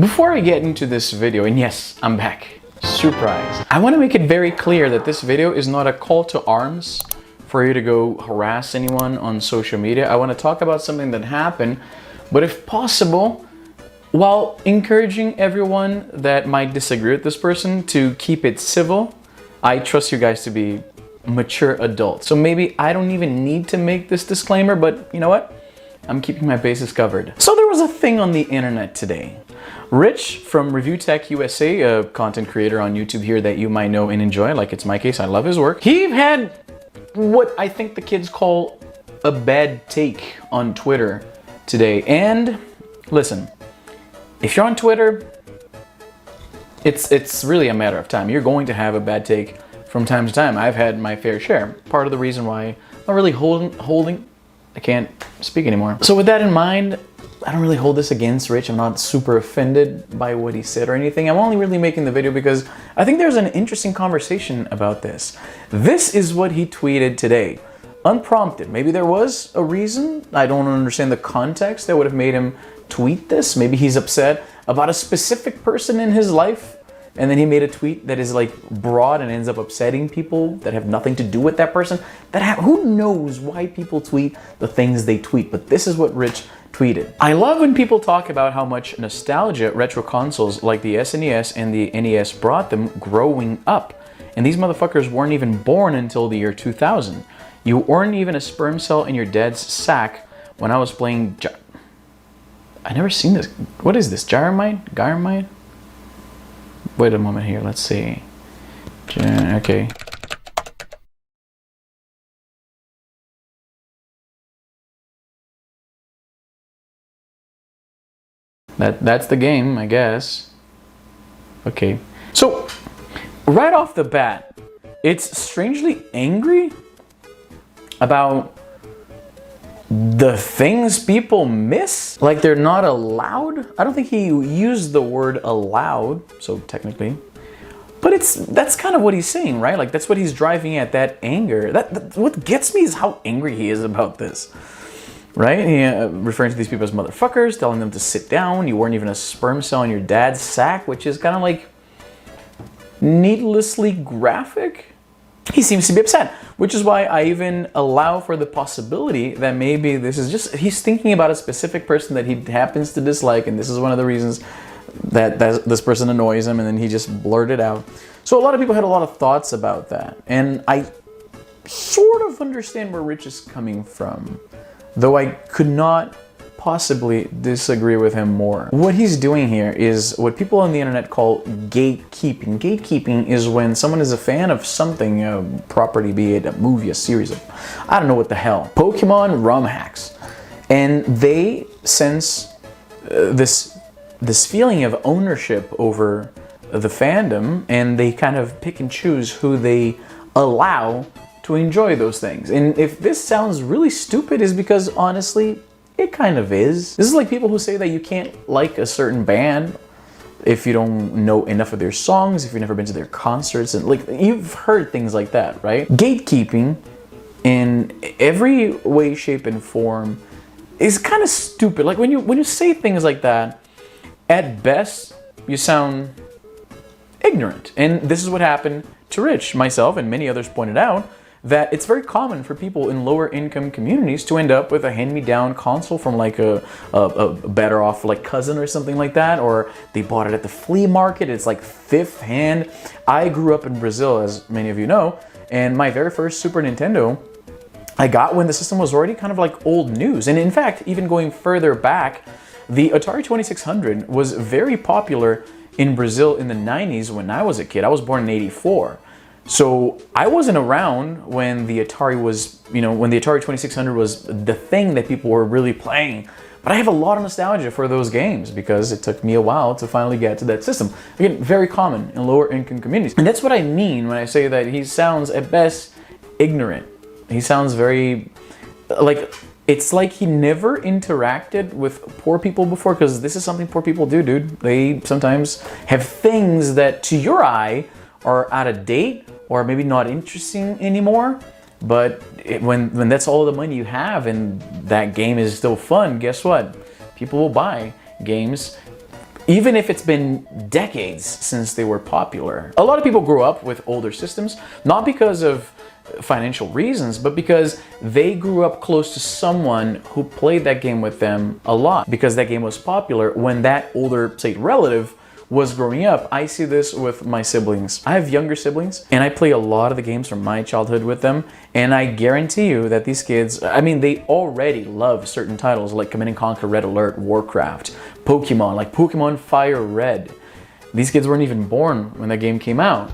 Before I get into this video, and yes, I'm back, surprise, I want to make it very clear that this video is not a call to arms for you to go harass anyone on social media. I want to talk about something that happened, but if possible, while encouraging everyone that might disagree with this person to keep it civil, I trust you guys to be mature adults. So maybe I don't even need to make this disclaimer, but you know what? I'm keeping my bases covered. So there was a thing on the internet today. Rich from Review Tech USA, a content creator on YouTube here that you might know and enjoy, like it's my case, I love his work. He had what I think the kids call a bad take on Twitter today. And listen, if you're on Twitter, it's really a matter of time. You're going to have a bad take from time to time. I've had my fair share. Part of the reason why I'm not really holding, I can't speak anymore. So with that in mind, I don't really hold this against Rich. I'm not super offended by what he said or anything. I'm only really making the video because I think there's an interesting conversation about this. This is what he tweeted today, unprompted. Maybe there was a reason. I don't understand the context that would have made him tweet this. Maybe he's upset about a specific person in his life, and then he made a tweet that is like broad and ends up upsetting people that have nothing to do with that person. Who knows why people tweet the things they tweet, but this is what Rich tweeted. I love when people talk about how much nostalgia retro consoles like the SNES and the NES brought them growing up. And these motherfuckers weren't even born until the year 2000. You weren't even a sperm cell in your dad's sack when I was playing... I never seen this. What is this? Gyromite? Wait a moment here. Let's see. Okay. That's the game, I guess. Okay. So, right off the bat, it's strangely angry about the things people miss. Like they're not allowed. I don't think he used the word allowed, so technically. But that's kind of what he's saying, right? Like that's what he's driving at, that anger. What gets me is how angry he is about this. Right? He, referring to these people as motherfuckers, telling them to sit down. You weren't even a sperm cell in your dad's sack, which is kind of like needlessly graphic. He seems to be upset, which is why I even allow for the possibility that maybe this is just, he's thinking about a specific person that he happens to dislike, and this is one of the reasons that this person annoys him, and then he just blurted out. So a lot of people had a lot of thoughts about that, and I sort of understand where Rich is coming from, though I could not possibly disagree with him more. What he's doing here is what people on the internet call gatekeeping. Gatekeeping is when someone is a fan of something, a property, be it a movie, a series of, I don't know what the hell, Pokemon ROM hacks, and they sense this feeling of ownership over the fandom, and they kind of pick and choose who they allow to enjoy those things. And if this sounds really stupid, is because honestly, it kind of is. This is like people who say that you can't like a certain band if you don't know enough of their songs, if you've never been to their concerts, and like you've heard things like that, right? Gatekeeping in every way, shape, and form is kind of stupid. Like when you say things like that, at best you sound ignorant. And this is what happened to Rich, myself, and many others pointed out that it's very common for people in lower income communities to end up with a hand-me-down console from like a better off like cousin or something like that, or they bought it at the flea market. It's like fifth hand. I grew up in Brazil, as many of you know, and my very first Super Nintendo I got when the system was already kind of like old news. And in fact, even going further back, the Atari 2600 was very popular in Brazil in the 90s when I was a kid. I was born in '84. So I wasn't around when the Atari was, when the Atari 2600 was the thing that people were really playing. But I have a lot of nostalgia for those games because it took me a while to finally get to that system. Again, very common in lower income communities. And that's what I mean when I say that he sounds at best ignorant. He sounds very, like, it's like he never interacted with poor people before, because this is something poor people do, dude. They sometimes have things that to your eye are out of date or maybe not interesting anymore, but when that's all the money you have and that game is still fun, guess what? People will buy games even if it's been decades since they were popular. A lot of people grew up with older systems, not because of financial reasons, but because they grew up close to someone who played that game with them a lot, because that game was popular when that older, say, relative was growing up. I see this with my siblings. I have younger siblings, and I play a lot of the games from my childhood with them, and I guarantee you that these kids, I mean, they already love certain titles like Command & Conquer, Red Alert, Warcraft, Pokemon, like Pokemon Fire Red. These kids weren't even born when that game came out.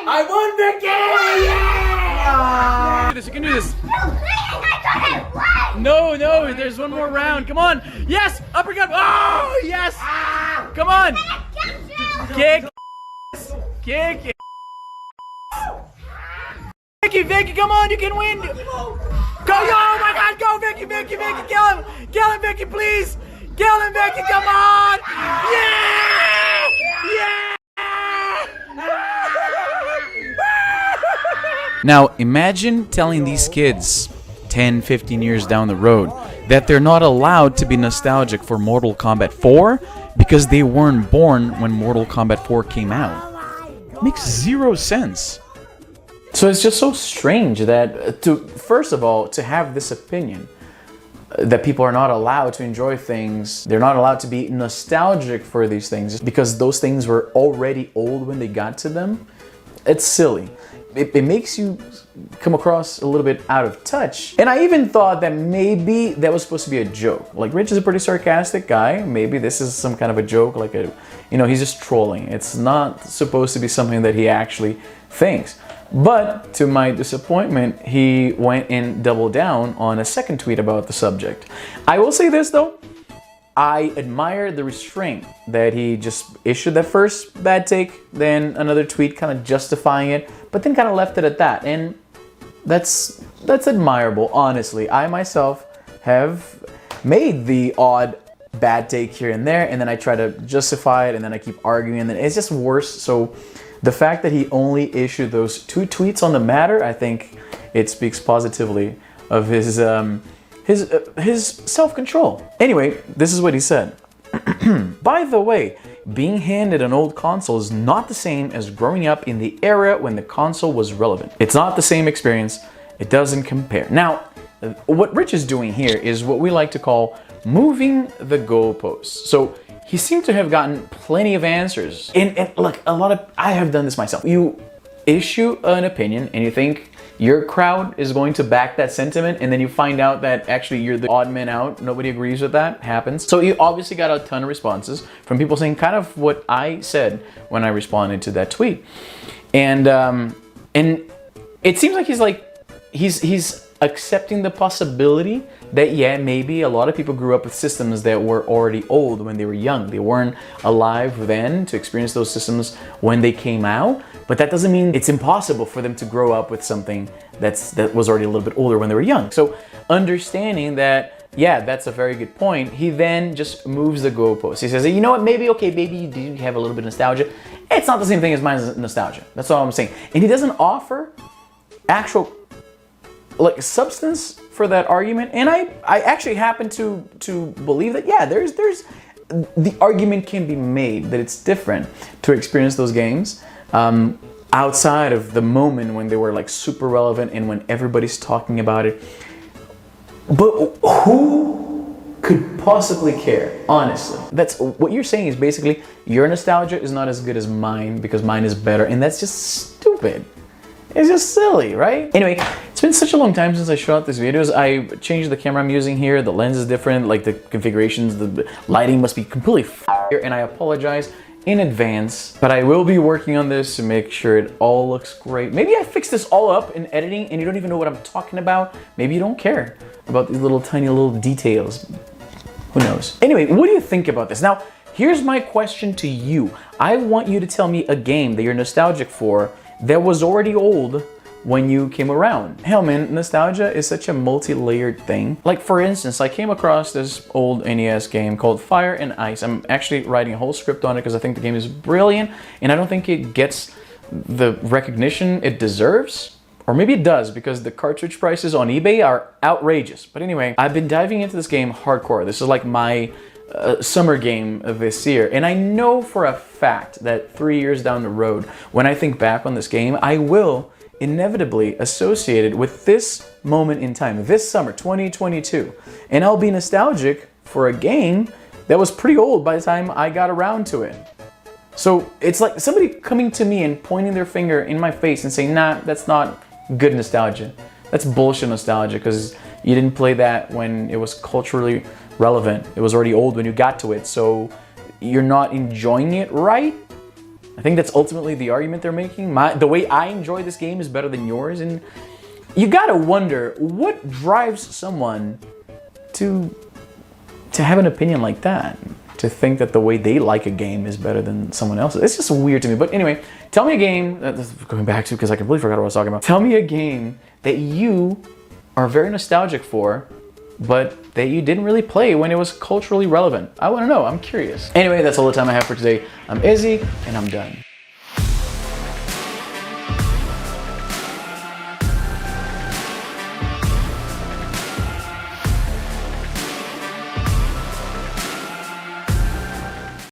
I won the game! Yeah! You can do this. No, no, there's one more round. Come on. Yes, uppercut. Oh, yes. Come on. Kick. Kick. Vicky, come on, you can win. Go, oh my God, go, Vicky, kill him. Kill him, Vicky, please. Kill him, Vicky, come on. Yeah! Yeah! Now, imagine telling these kids 10, 15 years down the road that they're not allowed to be nostalgic for Mortal Kombat 4 because they weren't born when Mortal Kombat 4 came out. Makes zero sense. So it's just so strange that, first of all, to have this opinion that people are not allowed to enjoy things, they're not allowed to be nostalgic for these things because those things were already old when they got to them. It's silly. It makes you come across a little bit out of touch. And I even thought that maybe that was supposed to be a joke. Like, Rich is a pretty sarcastic guy. Maybe this is some kind of a joke, like he's just trolling. It's not supposed to be something that he actually thinks. But to my disappointment, he went and doubled down on a second tweet about the subject. I will say this though, I admire the restraint that he just issued that first bad take, then another tweet kind of justifying it, but then kind of left it at that. And that's admirable, honestly. I myself have made the odd bad take here and there, and then I try to justify it, and then I keep arguing, and then it's just worse. So the fact that he only issued those 2 tweets on the matter, I think it speaks positively of his self-control. Anyway, this is what he said. By the way, being handed an old console is not the same as growing up in the era when the console was relevant. It's not the same experience. It doesn't compare. Now, what Rich is doing here is what we like to call moving the goalposts. So he seemed to have gotten plenty of answers. And look, I have done this myself. You issue an opinion and you think your crowd is going to back that sentiment, and then you find out that actually you're the odd man out. Nobody agrees with that. Happens. So you obviously got a ton of responses from people saying kind of what I said when I responded to that tweet. And it seems like he's accepting the possibility that, yeah, maybe a lot of people grew up with systems that were already old when they were young. They weren't alive then to experience those systems when they came out. But that doesn't mean it's impossible for them to grow up with something that was already a little bit older when they were young. So understanding that, yeah, that's a very good point, he then just moves the goalpost. He says, you know what, maybe you do have a little bit of nostalgia. It's not the same thing as mine's nostalgia. That's all I'm saying. And he doesn't offer actual substance for that argument. And I actually happen to believe that, yeah, there's the argument can be made that it's different to experience those games outside of the moment when they were like super relevant and when everybody's talking about it. But who could possibly care, honestly? That's what you're saying, is basically your nostalgia is not as good as mine because mine is better, and that's just stupid. It's just silly, right? Anyway, it's been such a long time since I shot these videos. I changed the camera I'm using here. The lens is different, like the configurations, the lighting must be completely f***ed, and I apologize in advance, but I will be working on this to make sure it all looks great. Maybe I fix this all up in editing and you don't even know what I'm talking about. Maybe you don't care about these little tiny little details. Who knows? Anyway, what do you think about this? Now, here's my question to you. I want you to tell me a game that you're nostalgic for that was already old when you came around. Hell man, nostalgia is such a multi-layered thing. Like for instance, I came across this old NES game called Fire and Ice. I'm actually writing a whole script on it because I think the game is brilliant and I don't think it gets the recognition it deserves. Or maybe it does because the cartridge prices on eBay are outrageous. But anyway, I've been diving into this game hardcore. This is like my summer game of this year. And I know for a fact that 3 years down the road, when I think back on this game, I will inevitably associate it with this moment in time, this summer, 2022. And I'll be nostalgic for a game that was pretty old by the time I got around to it. So it's like somebody coming to me and pointing their finger in my face and saying, nah, that's not good nostalgia. That's bullshit nostalgia because you didn't play that when it was culturally relevant. It was already old when you got to it, so you're not enjoying it right. I think that's ultimately the argument they're making. The way I enjoy this game is better than yours, and you gotta wonder what drives someone to have an opinion like that, to think that the way they like a game is better than someone else's. It's just weird to me. But anyway, tell me a game, going back to because I completely forgot what I was talking about. Tell me a game that you are very nostalgic for, but that you didn't really play when it was culturally relevant. I want to know. I'm curious. Anyway, that's all the time I have for today. I'm Izzy, and I'm done.